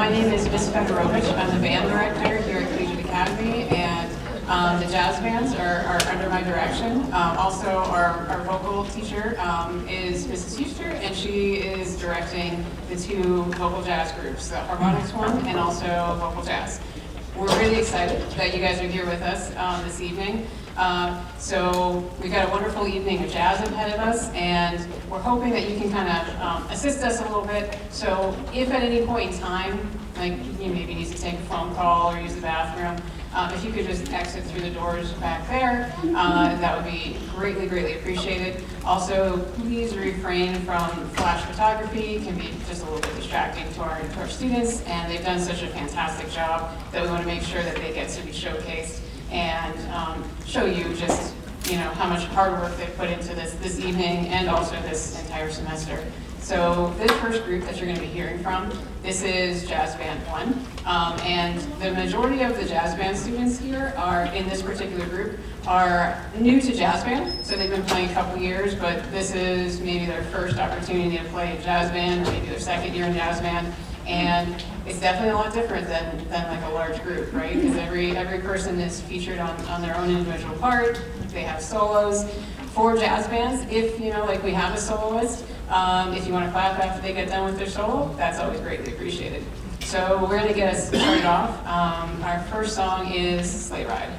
My name is Miss Fedorovich. I'm the band director here at Collegiate Academy, and the jazz bands are under my direction. Also, our vocal teacher is Mrs. Huster, and she is directing the two vocal jazz groups, the harmonics one and also vocal jazz. We're really excited that you guys are here with us this evening. So we've got a wonderful evening of jazz ahead of us, and we're hoping that you can kind of assist us a little bit. So if at any point in time, like you maybe need to take a phone call or use the bathroom, if you could just exit through the doors back there, that would be greatly, greatly appreciated. Also, please refrain from flash photography. It can be just a little bit distracting to our students, and they've done such a fantastic job that we want to make sure that they get to be showcased and show you just how much hard work they've put into this evening and also this entire semester. So this first group that you're going to be hearing from, this is Jazz Band 1. And the majority of the jazz band students here are in this particular group are new to jazz band. So they've been playing a couple years, but this is maybe their first opportunity to play in jazz band, or maybe their second year in jazz band. And it's definitely a lot different than like a large group, right? Because every person is featured on their own individual part. They have solos. For jazz bands, if like we have a soloist, if you want to clap after they get done with their solo, that's always greatly appreciated. So we're going to get us started off. Our first song is Sleigh Ride.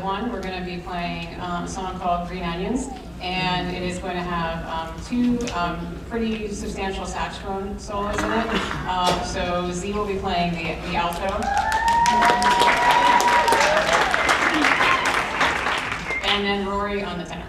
1, we're going to be playing a song called Green Onions, and it is going to have two pretty substantial saxophone solos in it. So Z will be playing the alto, and then Rory on the tenor.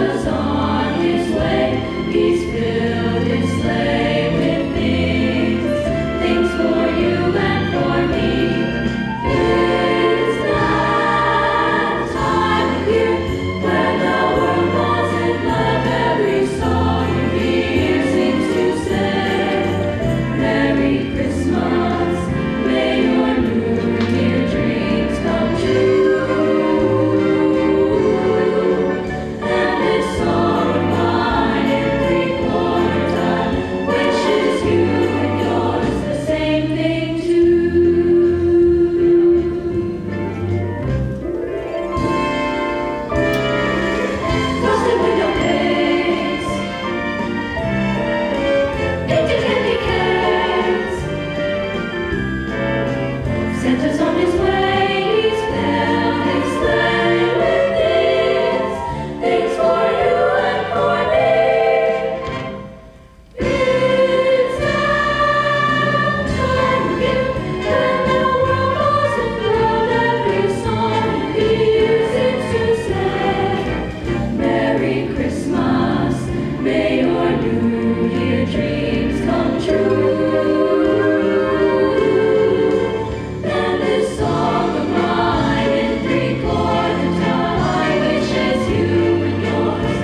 Santa's on his way. He's filled his sleigh with things for you and for me. It's that time of year when the world falls in love. Every song you hear seems to say, Merry Christmas, may your New Year dreams come true. And this song of mine in three-quarter time wishes you and yours the same thing too. Frosted window panes, painted candy canes. Santa's on his way, he's filled his sleigh with things for you and for me. It's that time of year when the world falls in love. Every song you hear seems to say, Merry Christmas, may your New Year dreams come true. And this song of mine in three-quarter time wishes you and yours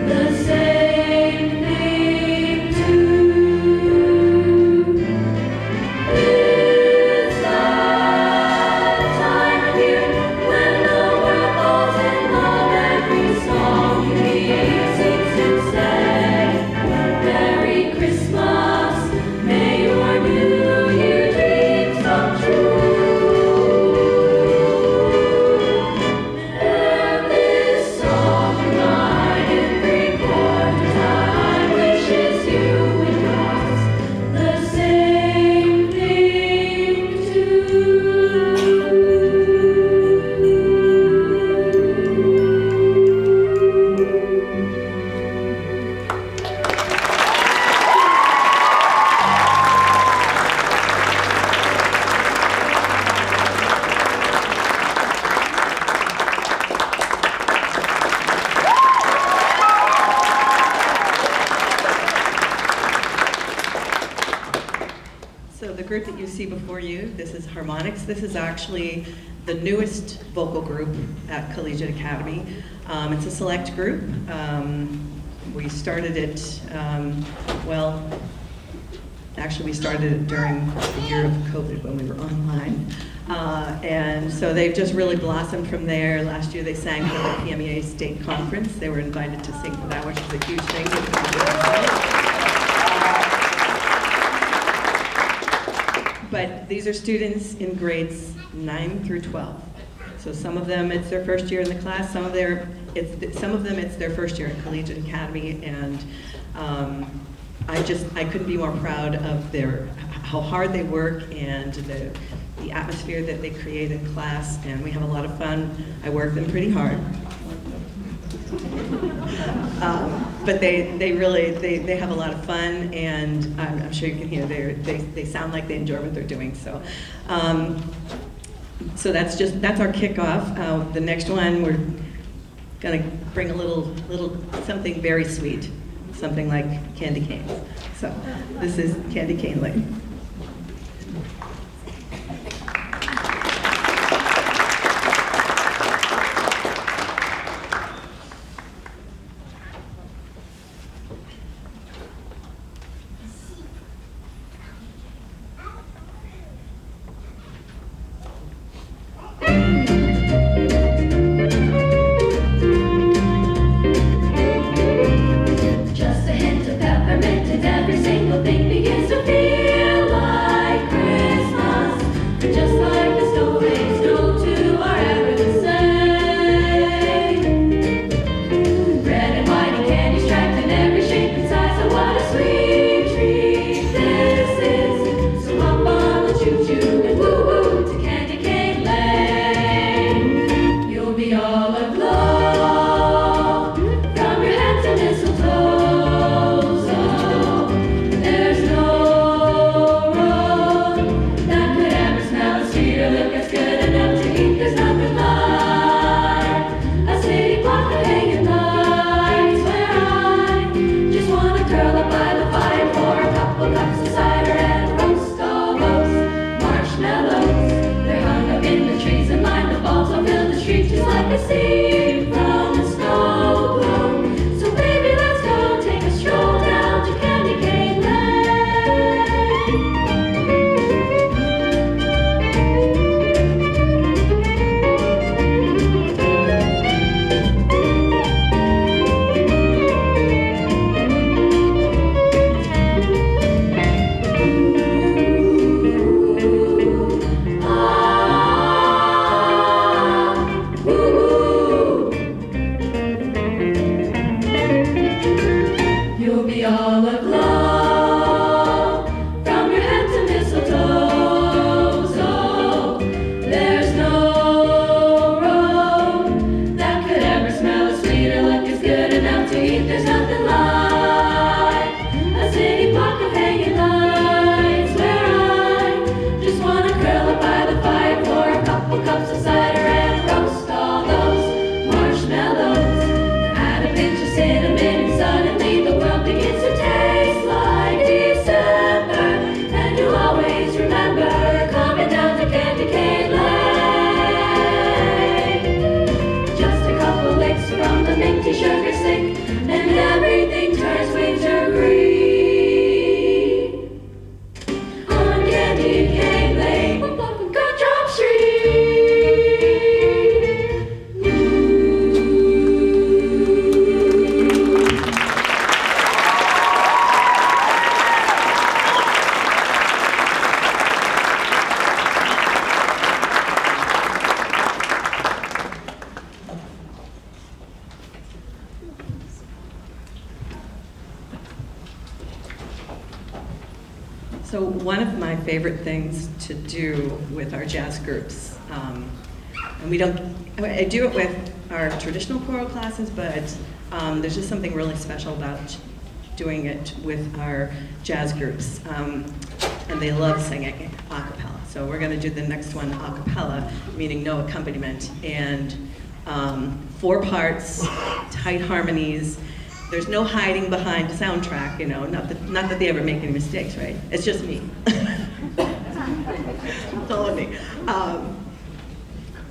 the same thing too. It's that time of year when the world falls in love. Every song you hear seems to say, Merry Christmas, may your New Year dreams come true. And this song of mine in three-quarter time wishes you and yours the same thing too. So the group that you see before you, this is Harmonics. This is actually the newest vocal group at Collegiate Academy. It's a select group. We started it, well, actually we started it during the year of COVID when we were online. And so they've just really blossomed from there. Last year they sang for the PMEA State Conference. They were invited to sing for that, which is a huge thing. But these are students in grades 9 through 12. So some of them, it's their first year in the class. Some of them, it's their first year at Collegiate Academy. And I couldn't be more proud of how hard they work and the atmosphere that they create in class. And we have a lot of fun. I work them pretty hard. But they really have a lot of fun, and I'm sure you can hear they sound like they enjoy what they're doing. So so that's our kickoff. The next one, we're gonna bring a little something very sweet, something like candy canes. So this is Candy Cane Lane. Just a hint of peppermint and every single thing begins to feel like Christmas. think there's nothing like a city block of hanging lights, where I just wanna curl up by the fire for a couple cups of cider and roast all those marshmallows. Add a pinch of cinnamon and suddenly the world begins to taste like December. And you'll always remember coming down to Candy Cane Lane. Just a couple licks from the minty sugar stick, and everything turns winter green. On Candy Cane Lane, Gumdrop Street. So one of my favorite things to do with our jazz groups, and I do it with our traditional choral classes, but there's just something really special about doing it with our jazz groups. And they love singing a cappella. So we're gonna do the next one a cappella, meaning no accompaniment, and 4 parts, tight harmonies. There's no hiding behind the soundtrack, you know, not that they ever make any mistakes, right? It's just me. It's all of me.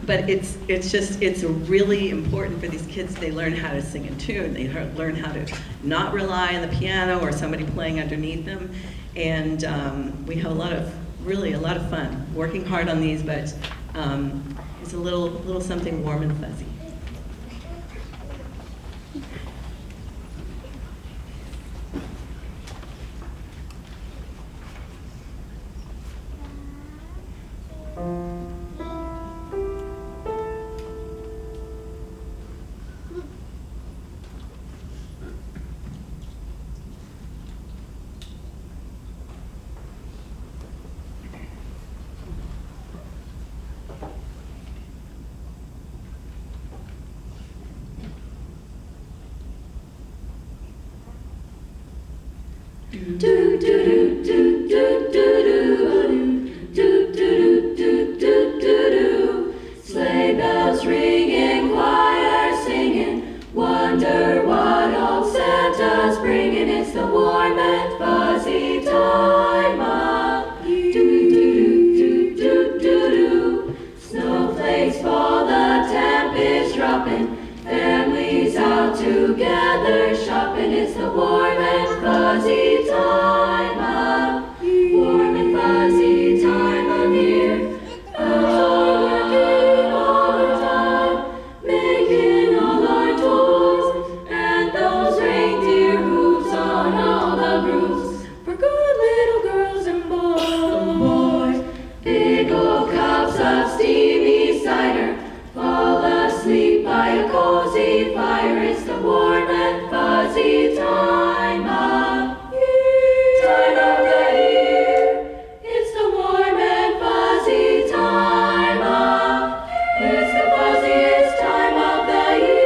But it's really important for these kids. They learn how to sing in tune. They learn how to not rely on the piano or somebody playing underneath them. And we have a lot of fun working hard on these, but it's a little something warm and fuzzy. Do do do do do do do do do do do do. Sleigh bells ringing, choir singing. Wonder what old Santa's bringing. It's the warm and fuzzy time of year. Do do do do do do. Snowflakes fall, the temp is dropping. Families out together shopping. It's the warm and fuzzy time of year. Warm and fuzzy time of year. Working all the time, making all our toys, and those reindeer hooves on all the roofs for good little girls and boys. Big old cups of steamy cider, fall asleep by a cozy fire. It's the warm and fuzzy time of year. Time of the year. It's the warm and fuzzy time of year. It's the fuzziest time of the year.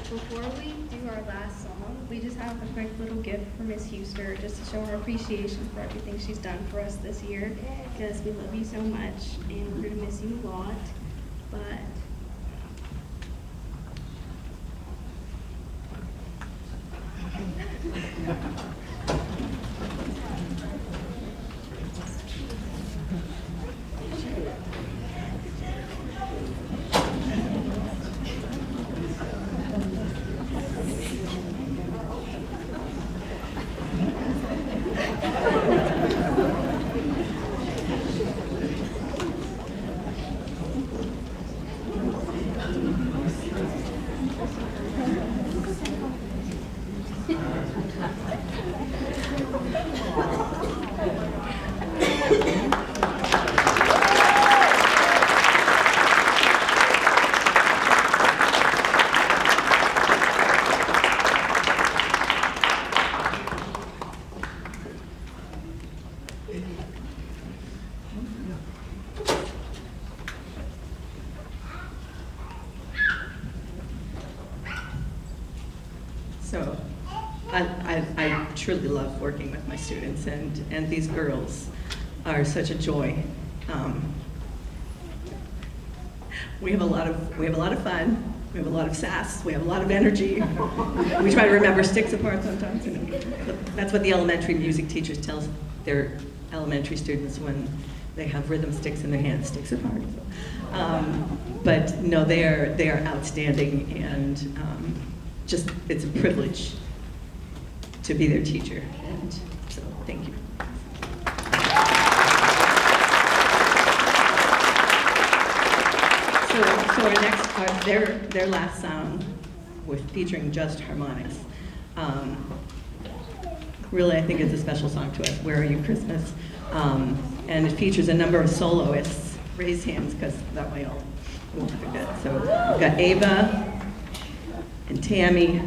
Before we do our last song, we just have a quick little gift for Miss Huster, just to show her appreciation for everything she's done for us this year, because we love you so much, and we're gonna miss you a lot, but So I truly love working with my students, and these girls are such a joy. We have a lot of fun. We have a lot of sass. We have a lot of energy. We try to remember sticks apart sometimes. That's what the elementary music teachers tell their elementary students when they have rhythm sticks in their hands, sticks apart. But no, they are outstanding, and just it's a privilege to be their teacher. And so, thank you. So our next, their last song, with featuring just harmonics. Really, I think it's a special song to us. Where Are You, Christmas? And it features a number of soloists. Raise hands, because that way I won't forget. So we've got Ava and Tammy,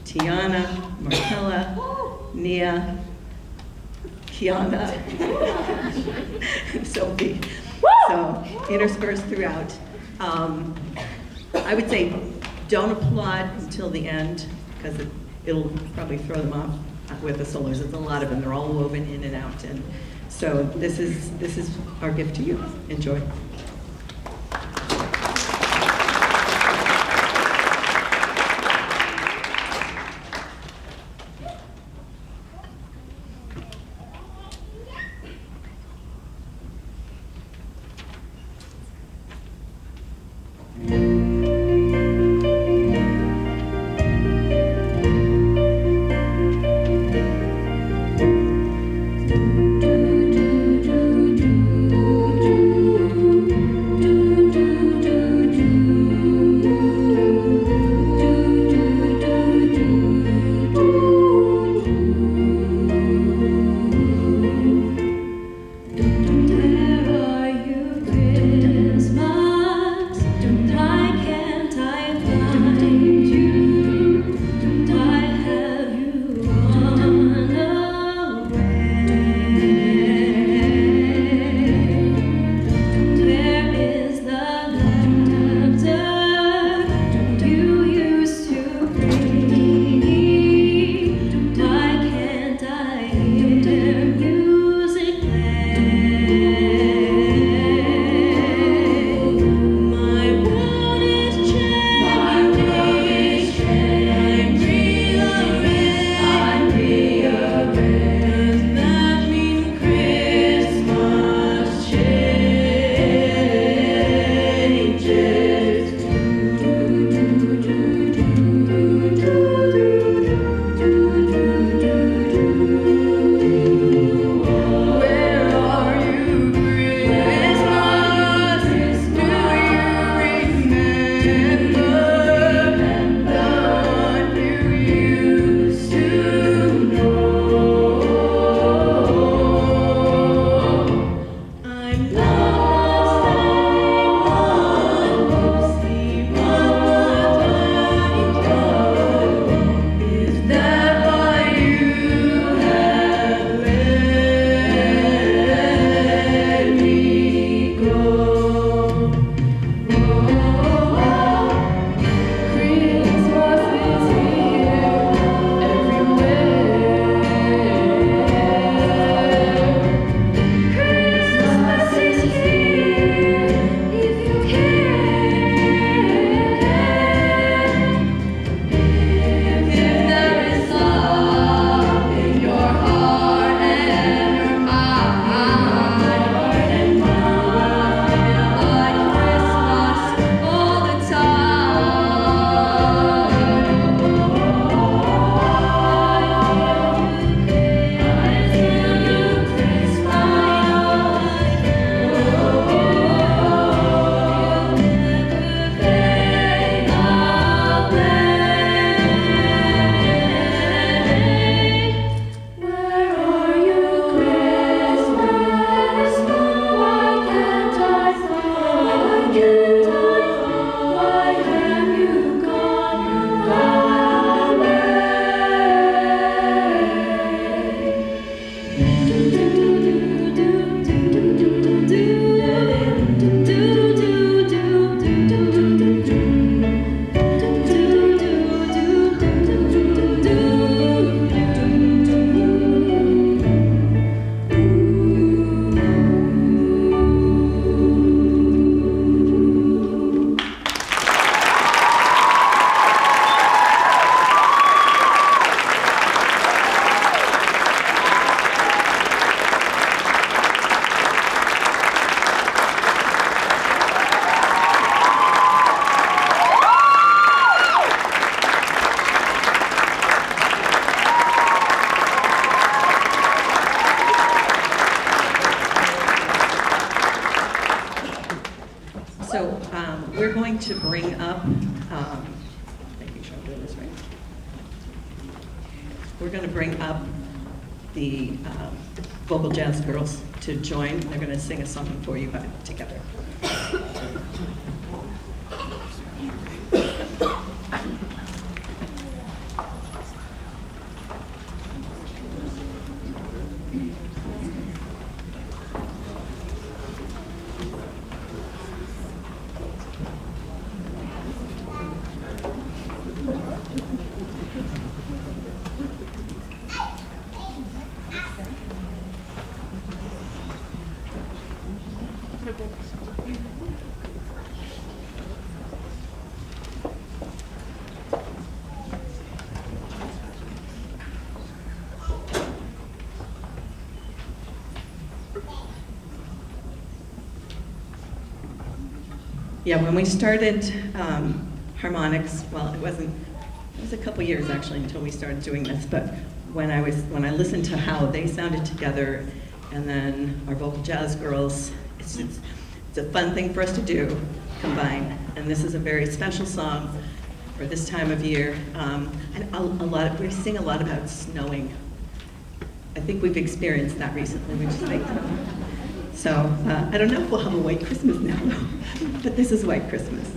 Tiana, Marcella, Nia, Kiana, Sophie. So interspersed throughout. I would say don't applaud until the end, because it'll probably throw them off with the solos. There's a lot of them. They're all woven in and out. And so this is our gift to you. Enjoy. Do, do, do, do, do. going to bring up, making sure I'm doing this right. We're going to bring up the vocal jazz girls to join. They're going to sing a song for you together. Yeah, when we started harmonics, well, it was a couple years actually until we started doing this, but when I listened to how they sounded together, and then our vocal jazz girls, it's a fun thing for us to do, combine. And this is a very special song for this time of year. We sing a lot about snowing. I think we've experienced that recently, which is like, so I don't know if we'll have a white Christmas now, but this is White Christmas.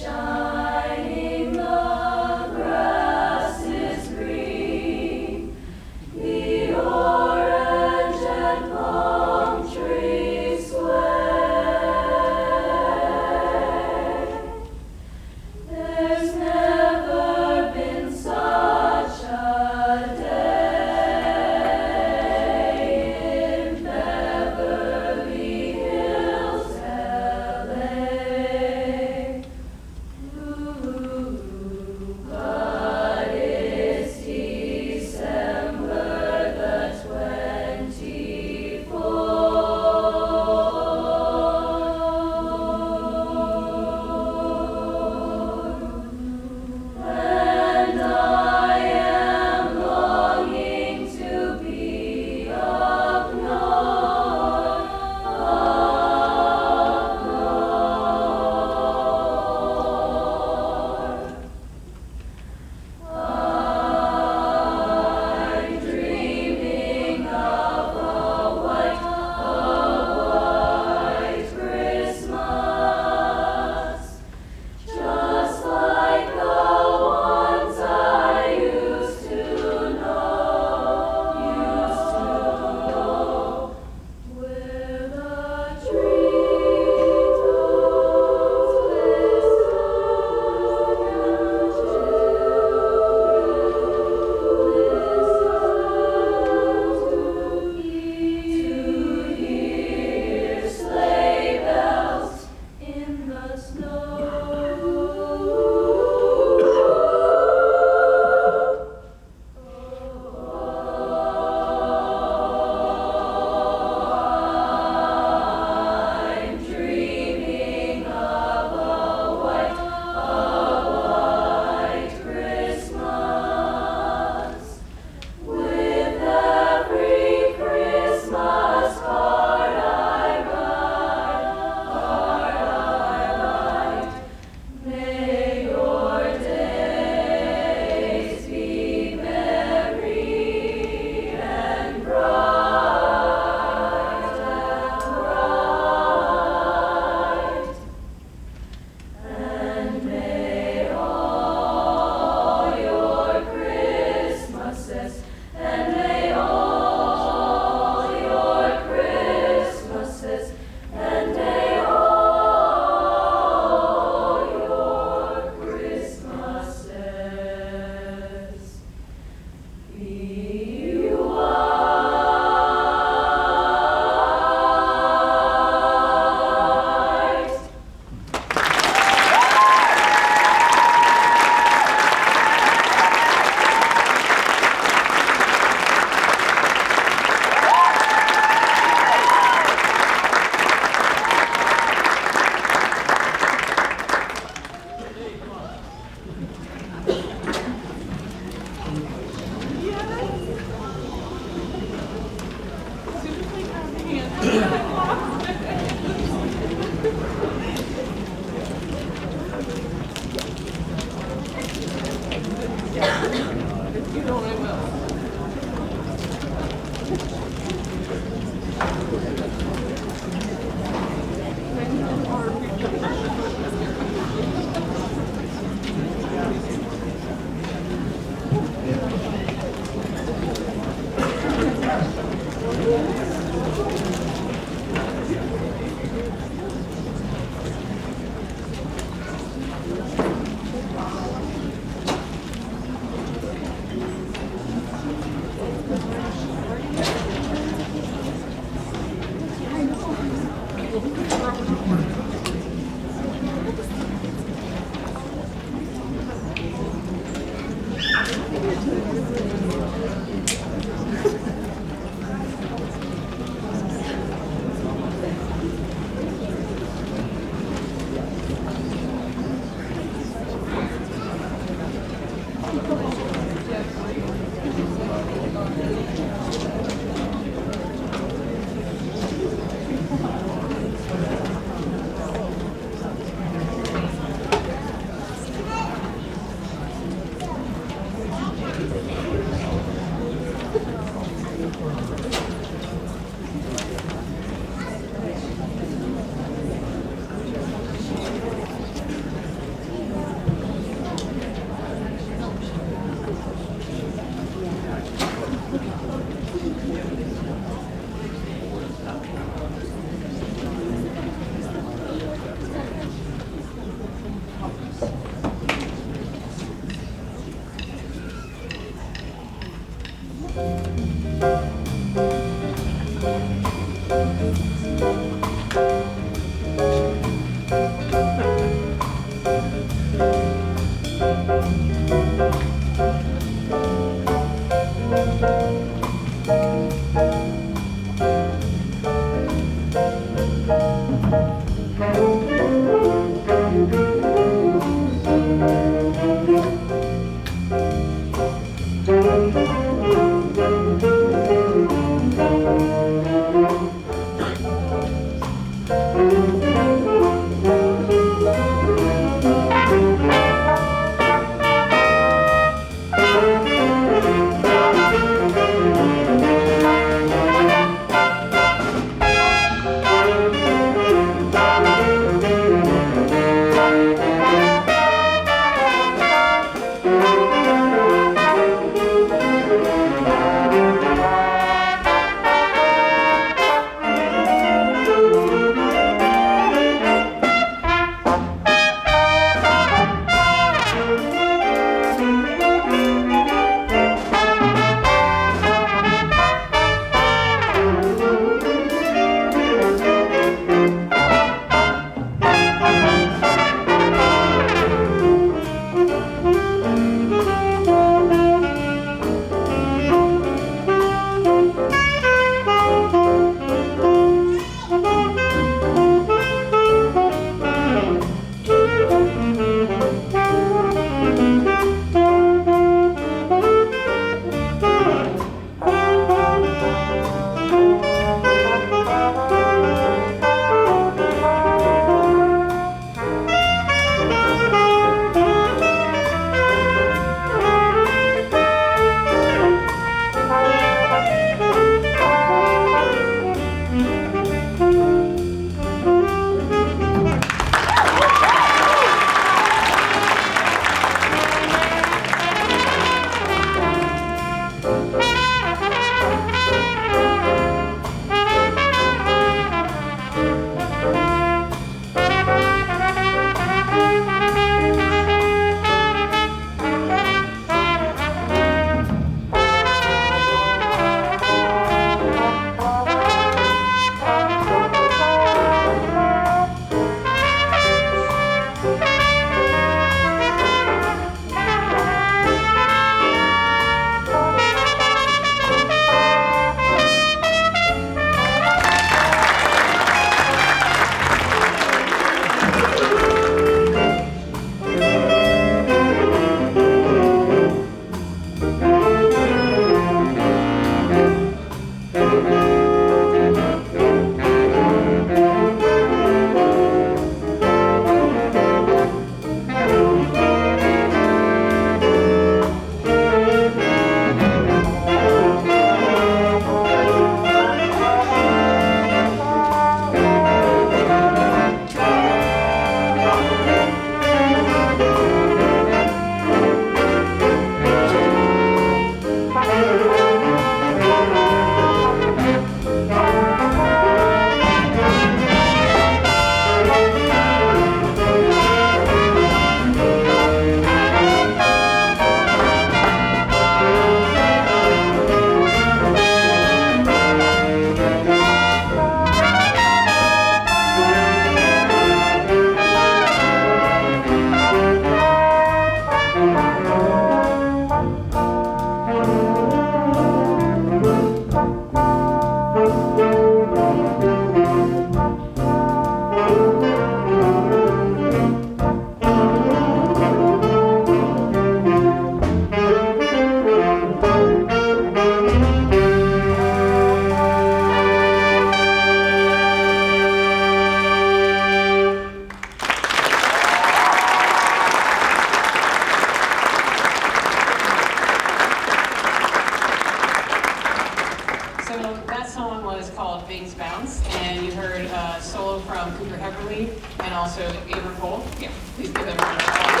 called Bings Bounce, and you heard a solo from Cooper Heverly and also Avery Cole. Yeah, please give them a round of applause.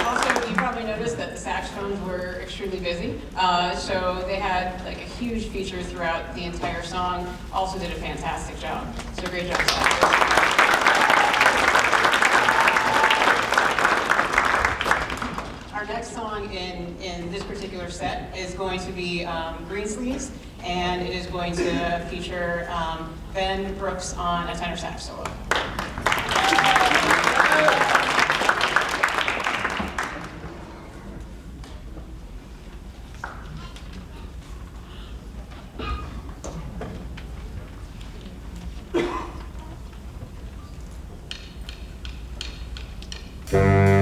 Also, you probably noticed that the saxophones were extremely busy, so they had like a huge feature throughout the entire song. Also did a fantastic job. So great job, saxophone. Our next song in this particular set is going to be Greensleeves, and it is going to feature Ben Brooks on a tenor sax solo. Thank you.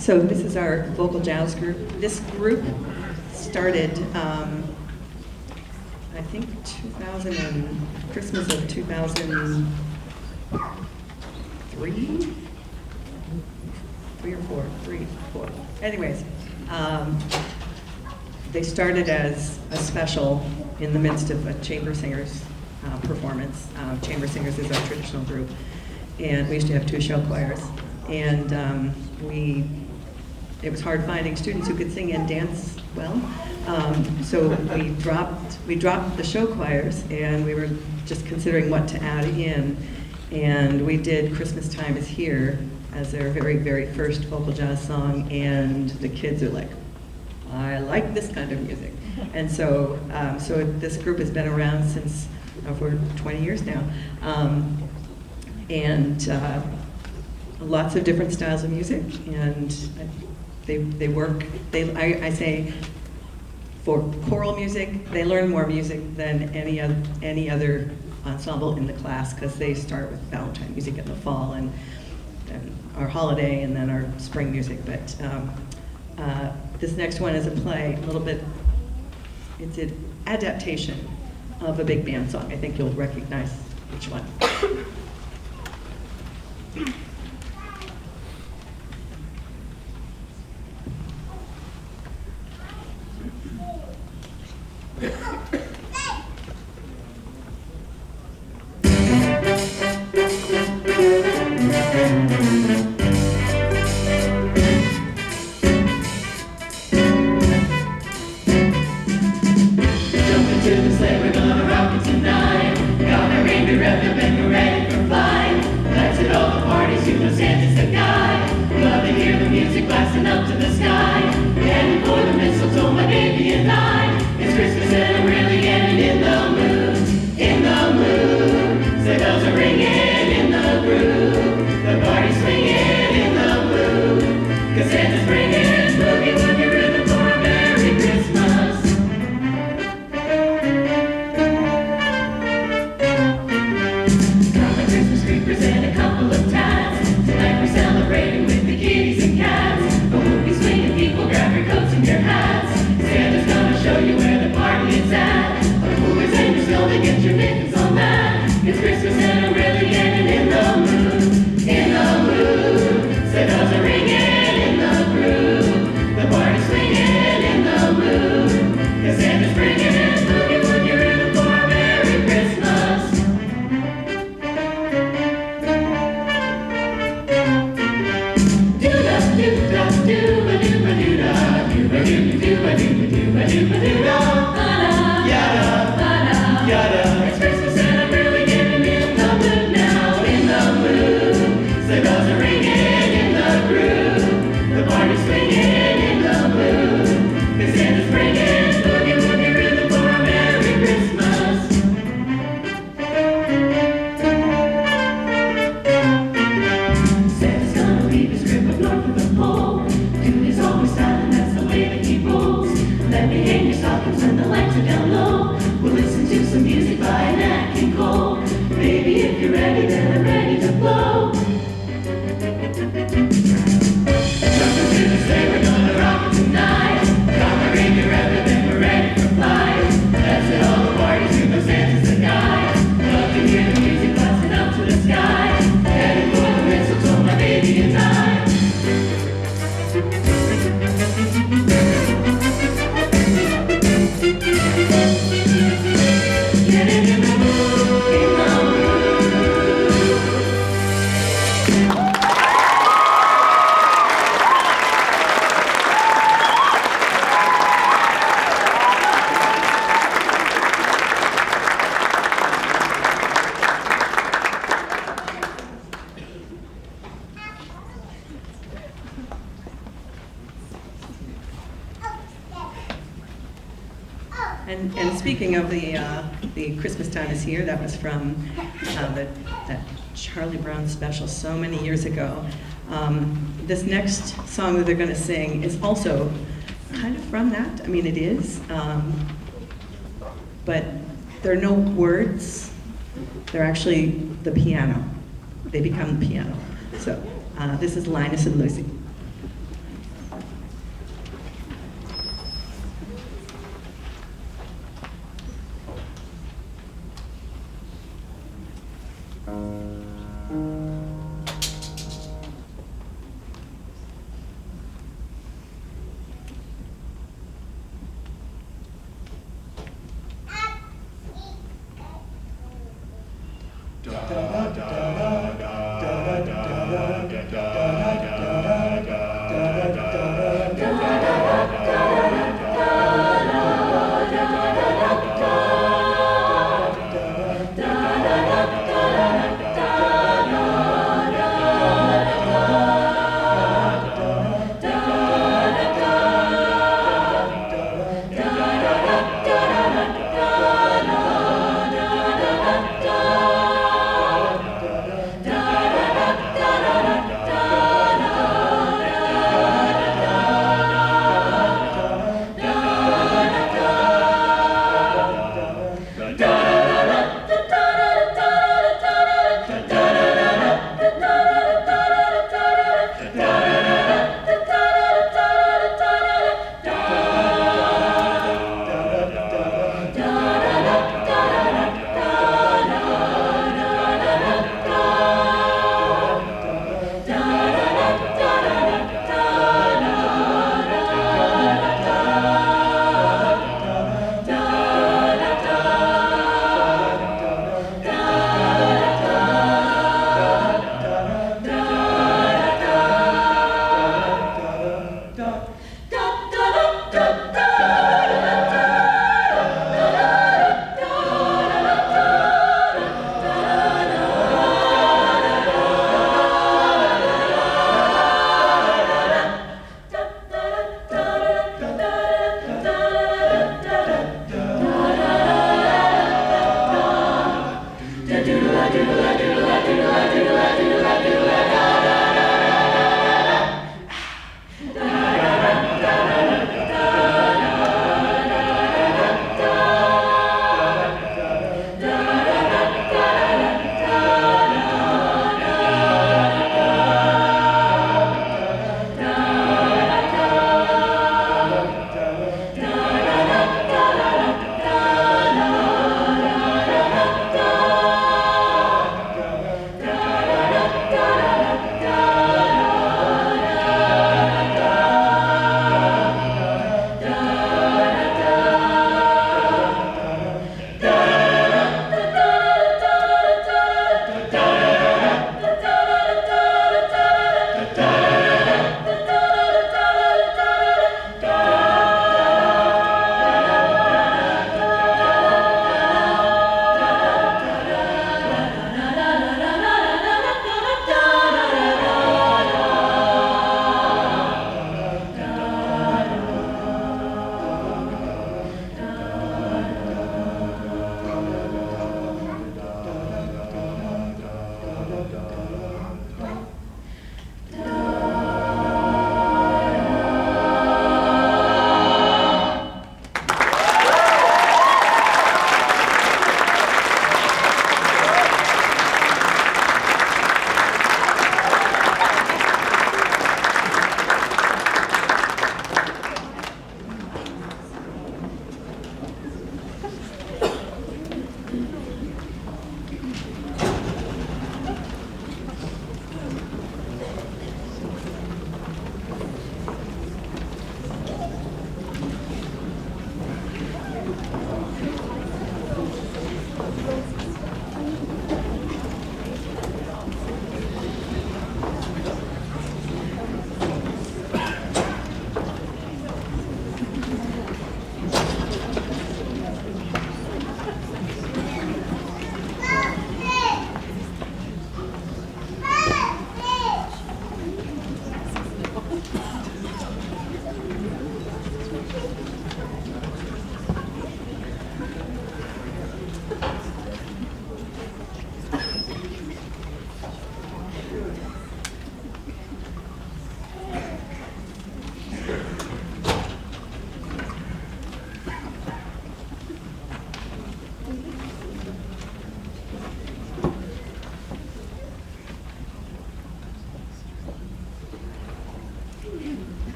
So this is our vocal jazz group. This group started, I think, Christmas of 2003, 4. Anyways, they started as a special in the midst of a chamber singers performance. Chamber Singers is our traditional group, and we used to have 2 show choirs. And it was hard finding students who could sing and dance well. So we dropped the show choirs, and we were just considering what to add in. And we did Christmas Time is Here as their very, very first vocal jazz song, and the kids are like, I like this kind of music. And so this group has been around since for 20 years now. Lots of different styles of music, and they work. I say, for choral music, they learn more music than any other ensemble in the class, because they start with Valentine music in the fall, and our holiday, and then our spring music. But this next one is a play, a little bit. It's an adaptation of a big band song. I think you'll recognize which one. And speaking of the Christmas Time is Here, that was from that Charlie Brown special so many years ago. This next song that they're going to sing is also kind of from that. I mean, it is, but there are no words. They're actually the piano. They become the piano. So this is Linus and Lucy. Da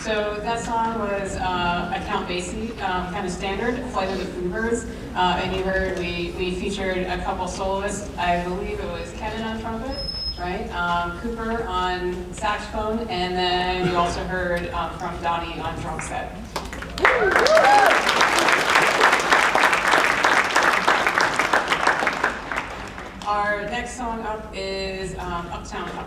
So that song was a Count Basie kind of standard, Flight of the Freebirds. And you heard we featured a couple soloists. I believe it was Kevin on trumpet, right? Cooper on saxophone, and then you also heard from Donnie on drum set. Our next song up is Uptown Rock.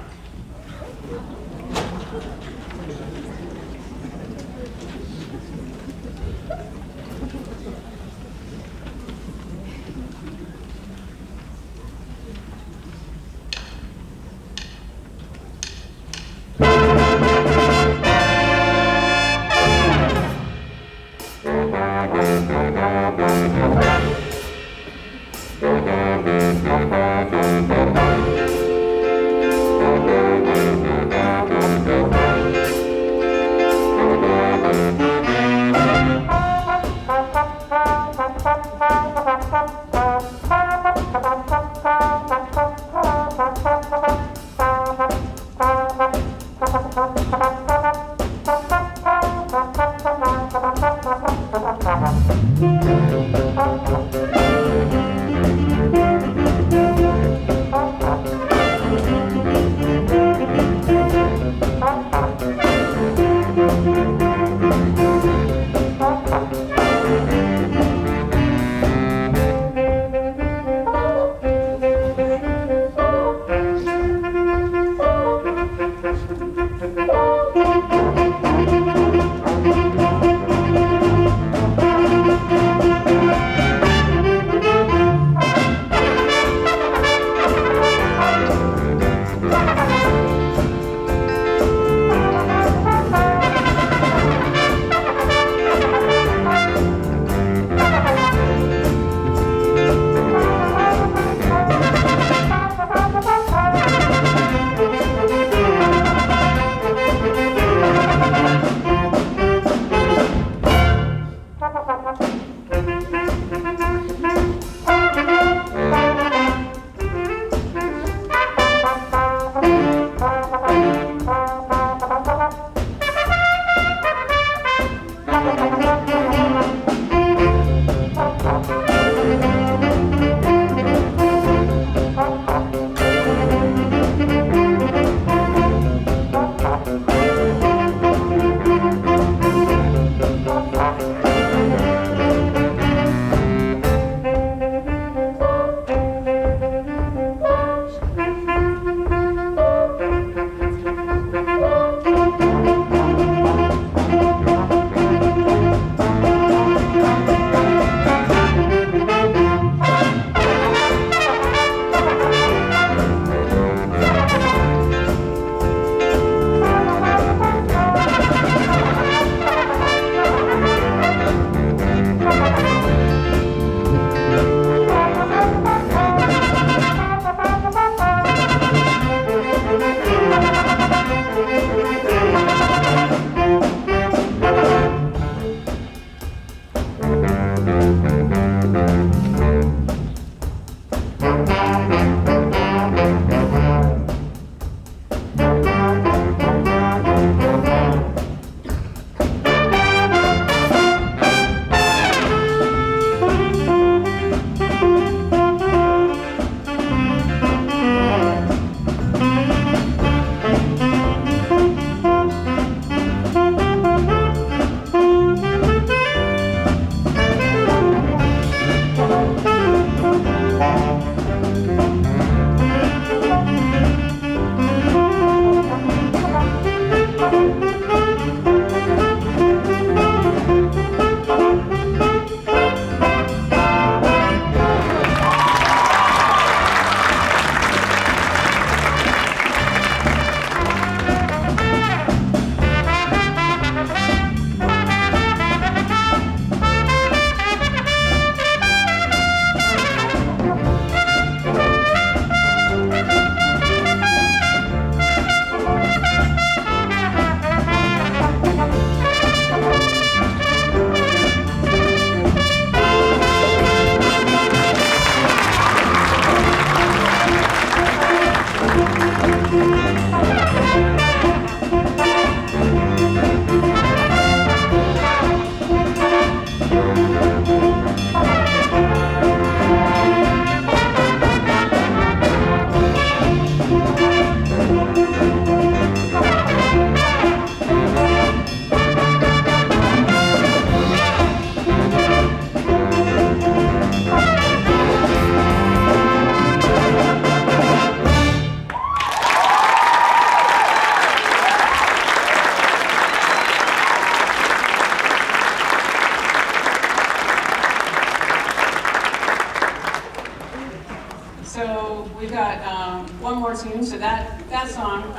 one more tune. So that song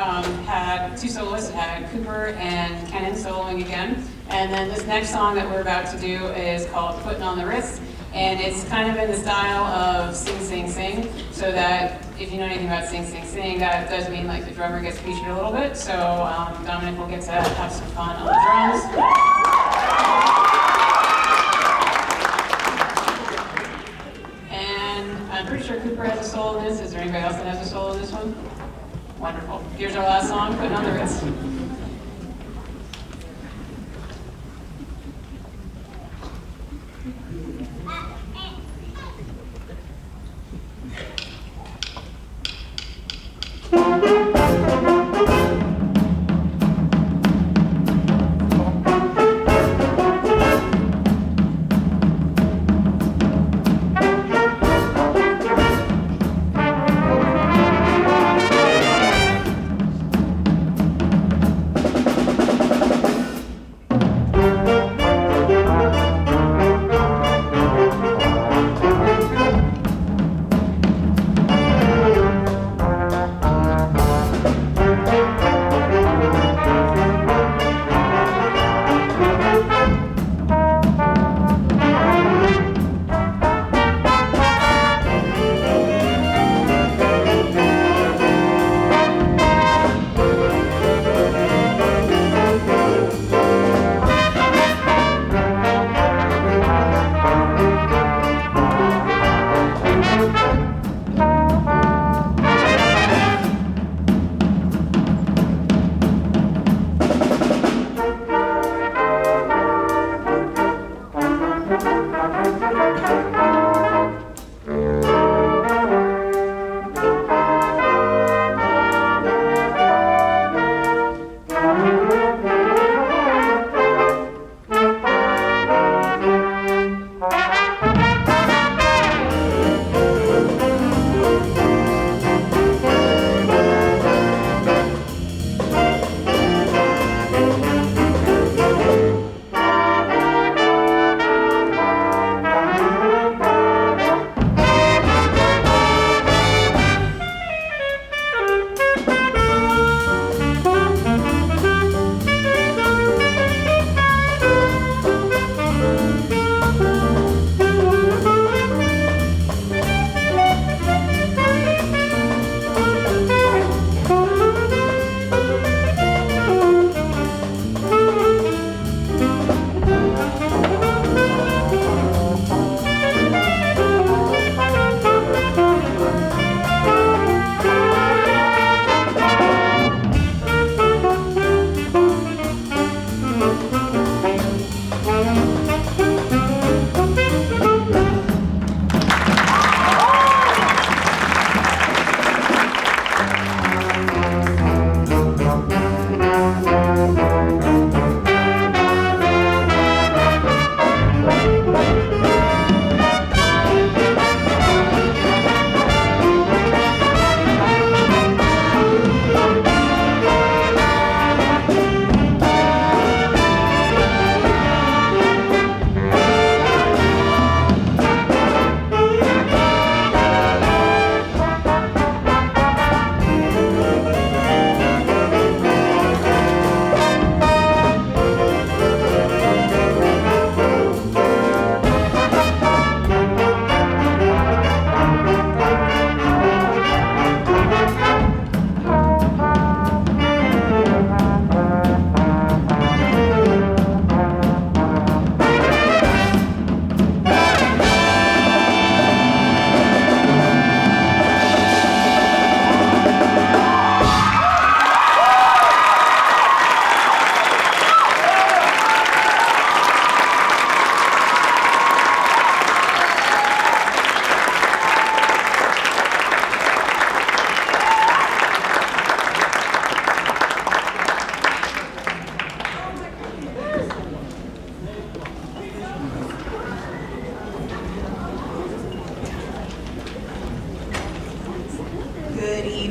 had two soloists. It had Cooper and Kennan soloing again. And then this next song that we're about to do is called Putting on the Ritz. And it's kind of in the style of Sing, Sing, Sing. So that if you know anything about Sing, Sing, Sing, that does mean like the drummer gets featured a little bit. So Dominic will get to have some fun on the drums. I'm pretty sure Cooper has a solo in this. Is there anybody else that has a solo in this one? Wonderful. Here's our last song, Putting on the Ritz.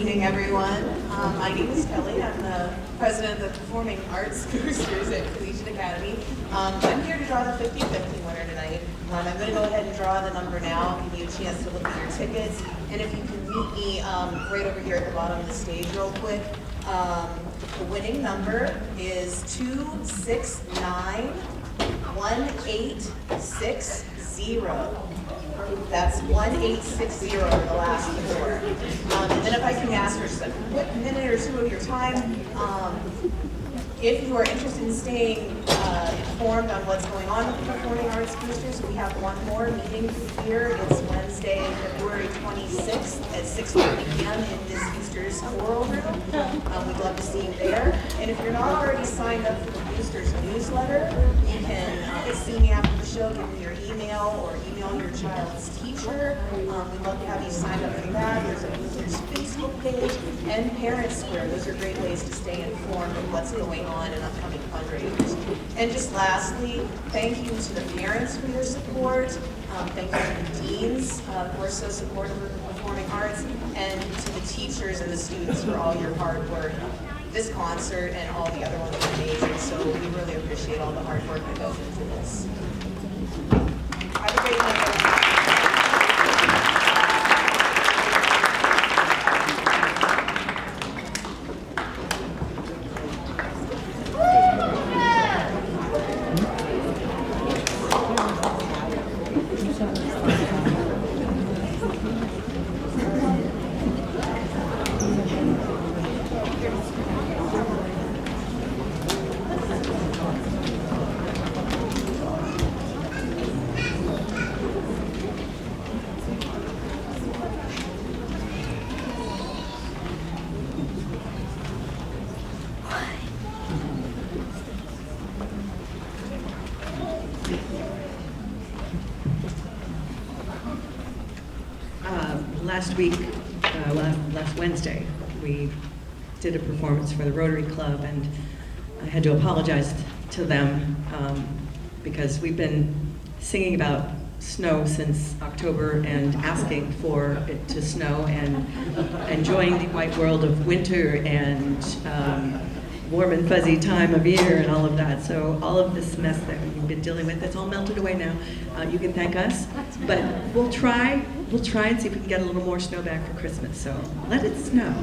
evening, everyone. My name is Kelly. I'm the president of the Performing Arts Boosters at Collegiate Academy. I'm here to draw the 50/50 winner tonight. I'm going to go ahead and draw the number now, give you a chance to look at your tickets. And if you can meet me right over here at the bottom of the stage real quick. The winning number is 2691860. That's 1860 are the last four. And then if I can ask for just a quick minute or two of your time, if you are interested in staying informed on what's going on with the Performing Arts Boosters, we have one more meeting here. It's Wednesday, February 26th at 6:30 p.m. in Ms. Boosters Choral Room. We'd love to see you there. And if you're not already signed up for the Boosters newsletter, you can see me after the show, give me your email or email your child's teacher. We'd love to have you signed up for that. There's a Boosters Facebook page and Parent Square. Those are great ways to stay informed of what's going on in upcoming fundraisers. And just lastly, thank you to the parents for your support. Thank you to the deans who are so supportive of the performing arts, and to the teachers and the students for all your hard work. This concert and all the other ones are amazing, so we really appreciate all the hard work that goes into this. Have a great night. Last Wednesday, we did a performance for the Rotary Club, and I had to apologize to them because we've been singing about snow since October and asking for it to snow and enjoying the white world of winter and warm and fuzzy time of year and all of that. So all of this mess that we've been dealing with, it's all melted away now. You can thank us, but we'll try and see if we can get a little more snow back for Christmas. So let it snow.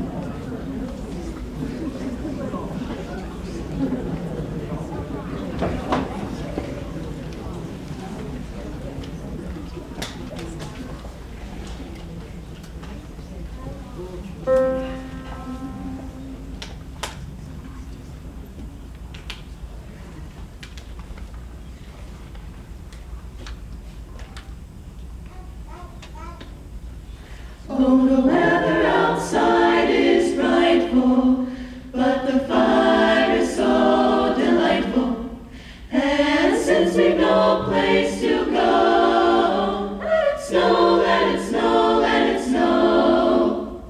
Oh, the weather outside is frightful, but the fire is so delightful. And since we've no place to go, let it snow, let it snow, let it snow.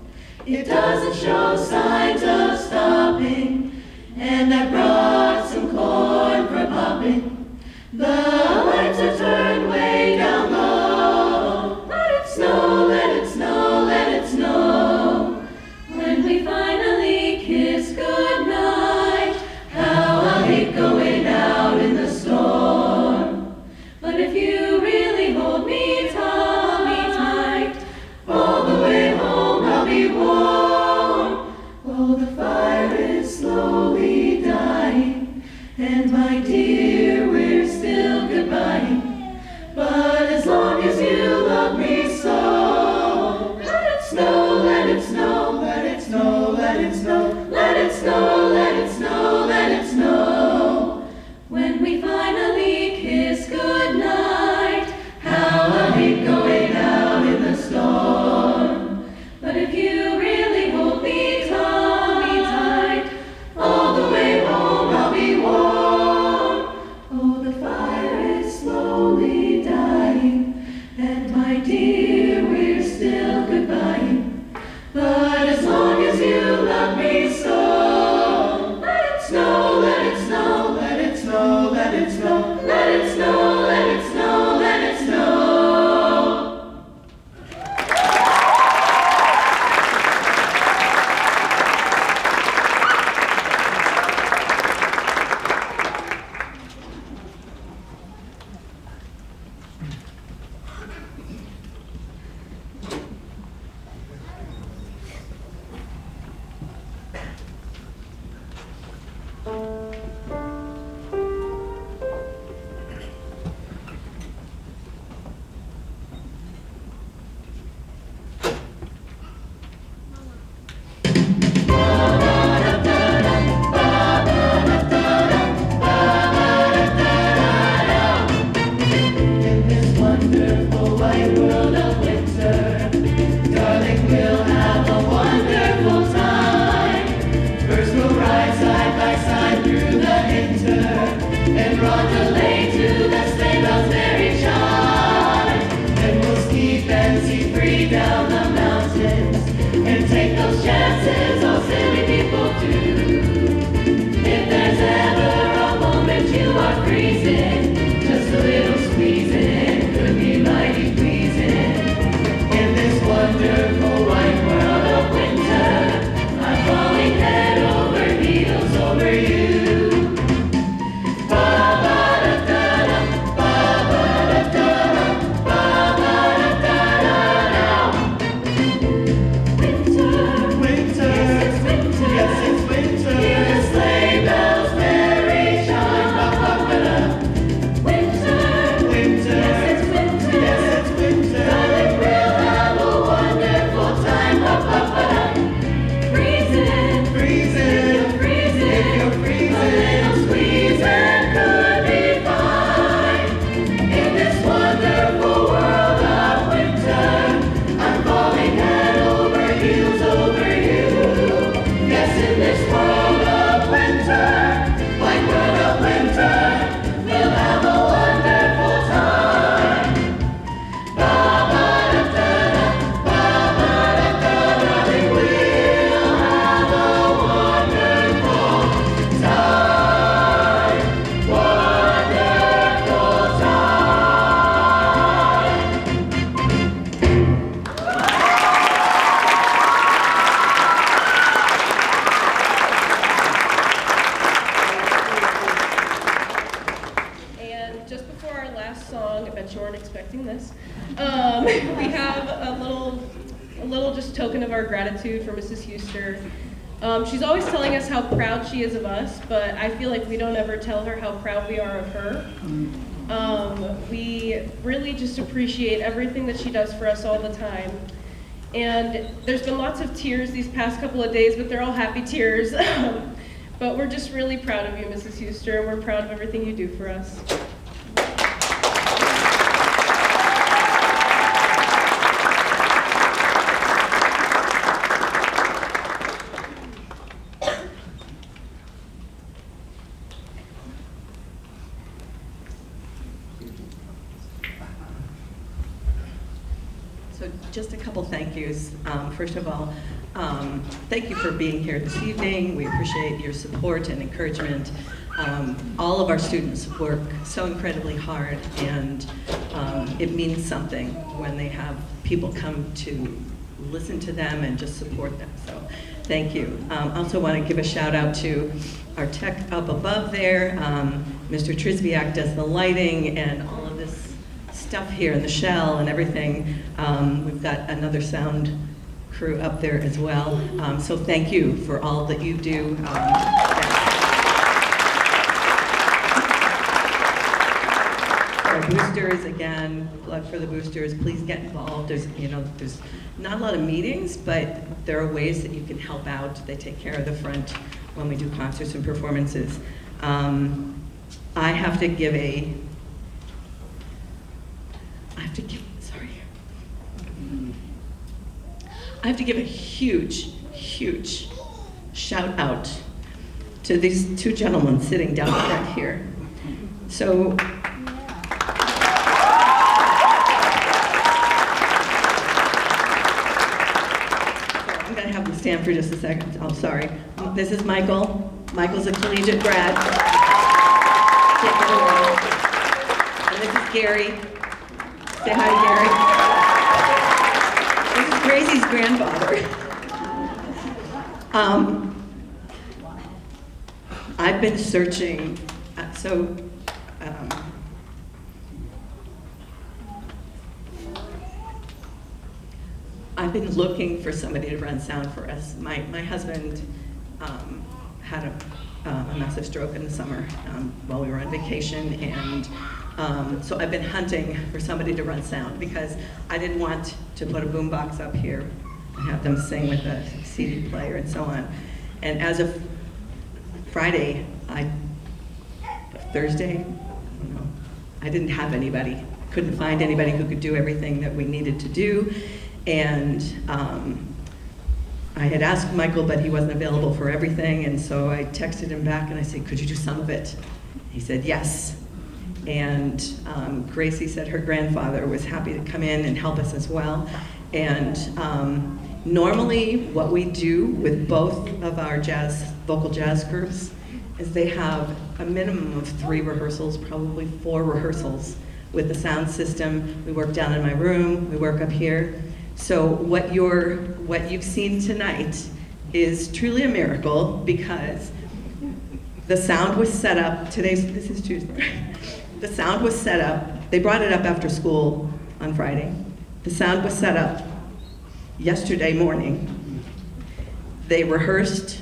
It doesn't show signs of stopping, and I brought some corn for popping. The lights are turned way down low. Let it snow, let it snow, let it snow. When we finally kiss goodnight, how I'll hate going out in the storm. But if you really hold me tight, all the way home I'll be warm. Oh, the fire is slowly dying, and my dear, we're still goodbye. But as long as you love me so, let it snow, let it snow, let it snow, let it snow, let it snow, let it snow, let it snow. When we finally kiss goodnight, how I hate going out in the storm. But if you really hold me tight, all the way home I'll be warm. Oh, the fire is slowly dying, and my dear, we're still goodbye. But as long as you love me so, let it snow, let it snow, let it snow, let it snow, let it snow, let it snow, let it snow. wide world of winter. Darling, we'll have a wonderful time. First we'll ride side by side through the winter and roundelay to the sleigh bells' merry chime. Then we'll ski fancy free down the mountains and take those chances all silly people do. If there's ever a moment you are freezing, just a little squeezing could be mighty pleasing. In this wonderful wide world of winter, I'm falling head over heels over you. Gratitude for Mrs. Huster. She's always telling us how proud she is of us, but I feel like we don't ever tell her how proud we are of her. We really just appreciate everything that she does for us all the time. And there's been lots of tears these past couple of days, but they're all happy tears. But we're just really proud of you, Mrs. Huster, and we're proud of everything you do for us. Just a couple thank yous. First of all, thank you for being here this evening. We appreciate your support and encouragement. All of our students work so incredibly hard, and it means something when they have people come to listen to them and just support them. So thank you. I also want to give a shout out to our tech up above there. Mr. Trisbiak does the lighting and all of this stuff here in the shell and everything. We've got another sound crew up there as well. So thank you for all that you do. Our boosters, again, plug for the boosters. Please get involved. There's not a lot of meetings, but there are ways that you can help out. They take care of the front when we do concerts and performances. I have to give a huge, huge shout out to these two gentlemen sitting down front here. So, I'm gonna have them stand for just a second. I'm sorry. This is Michael. Michael's a collegiate grad. And this is Gary. Say hi to Gary. This is Gracie's grandfather. I've been searching, I've been looking for somebody to run sound for us. My husband had a massive stroke in the summer while we were on vacation, and so I've been hunting for somebody to run sound because I didn't want to put a boombox up here and have them sing with a CD player and so on. And as of Thursday, I didn't have anybody couldn't find anybody who could do everything that we needed to do. And I had asked Michael, but he wasn't available for everything, and so I texted him back and I said, could you do some of it? He said yes. And Gracie said her grandfather was happy to come in and help us as well. And normally what we do with both of our vocal jazz groups is they have a minimum of 3 rehearsals, probably 4 rehearsals with the sound system. We work down in my room, we work up here. So what you've seen tonight is truly a miracle, because the sound was set up, this is Tuesday. The sound was set up, they brought it up after school on Friday. The sound was set up yesterday morning. They rehearsed,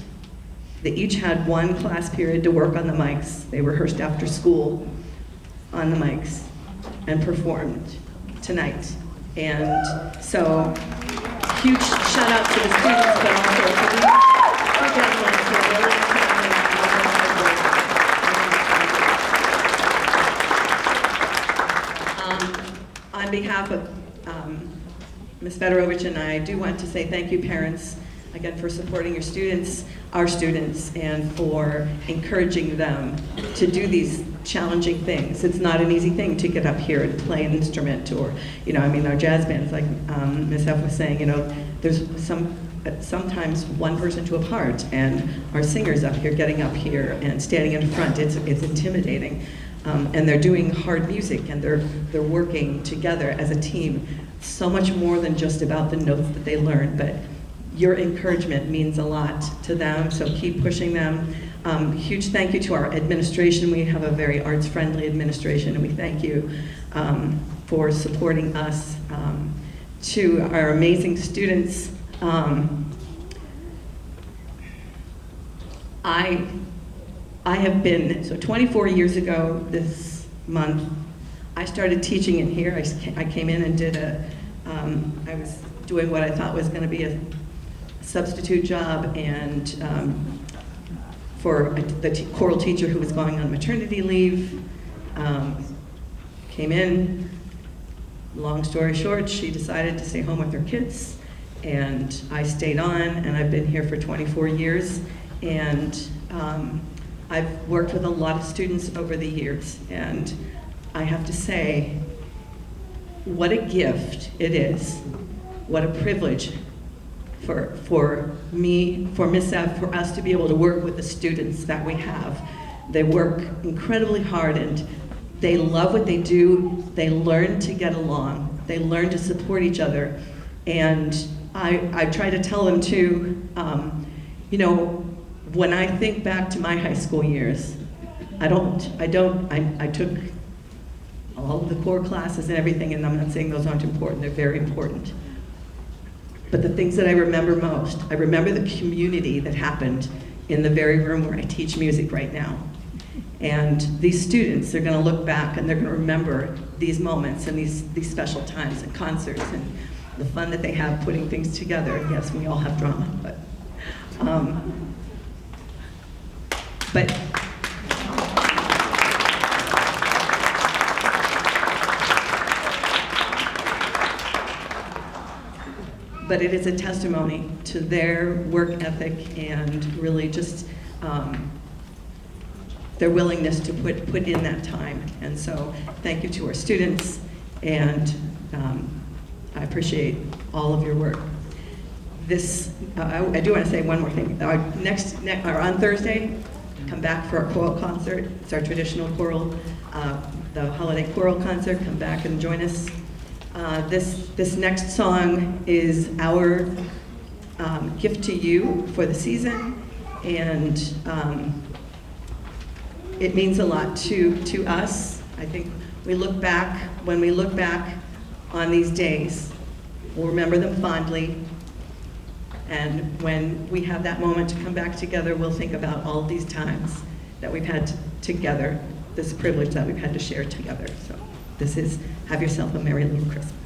they each had 1 class period to work on the mics. They rehearsed after school on the mics and performed tonight. And so, huge shout out to the students, but also to the gentlemen who are really on behalf of Ms. Fedorovich and I do want to say thank you, parents, again, for supporting your students, our students, and for encouraging them to do these challenging things. It's not an easy thing to get up here and play an instrument, or, our jazz bands, like Ms. F was saying, there's sometimes one person to a part, and our singers up here, getting up here and standing in front, it's intimidating. And they're doing hard music, and they're working together as a team. So much more than just about the notes that they learn, but your encouragement means a lot to them, so keep pushing them. Huge thank you to our administration. We have a very arts-friendly administration, and we thank you for supporting us. To our amazing students, I have been, so 24 years ago this month, I started teaching in here. I came in and did I was doing what I thought was going to be a substitute job, and for the choral teacher who was going on maternity leave, came in. Long story short, she decided to stay home with her kids, and I stayed on, and I've been here for 24 years, and I've worked with a lot of students over the years, and I have to say, what a gift it is, what a privilege for me, for Miss F, for us to be able to work with the students that we have. They work incredibly hard, and they love what they do. They learn to get along. They learn to support each other. And I try to tell them too, when I think back to my high school years, I took all of the core classes and everything, and I'm not saying those aren't important, they're very important. But the things that I remember most, I remember the community that happened in the very room where I teach music right now. And these students, they're gonna look back and they're gonna remember these moments and these special times and concerts and the fun that they have putting things together. And yes, we all have drama, but it is a testimony to their work ethic and really just their willingness to put in that time. And so thank you to our students, and I appreciate all of your work. I do want to say one more thing. On Thursday, come back for our choral concert. It's our traditional choral, the holiday choral concert. Come back and join us. This next song is our gift to you for the season, and it means a lot to us. I think when we look back on these days, we'll remember them fondly, and when we have that moment to come back together, we'll think about all these times that we've had together, this privilege that we've had to share together. So this is Have Yourself a Merry Little Christmas.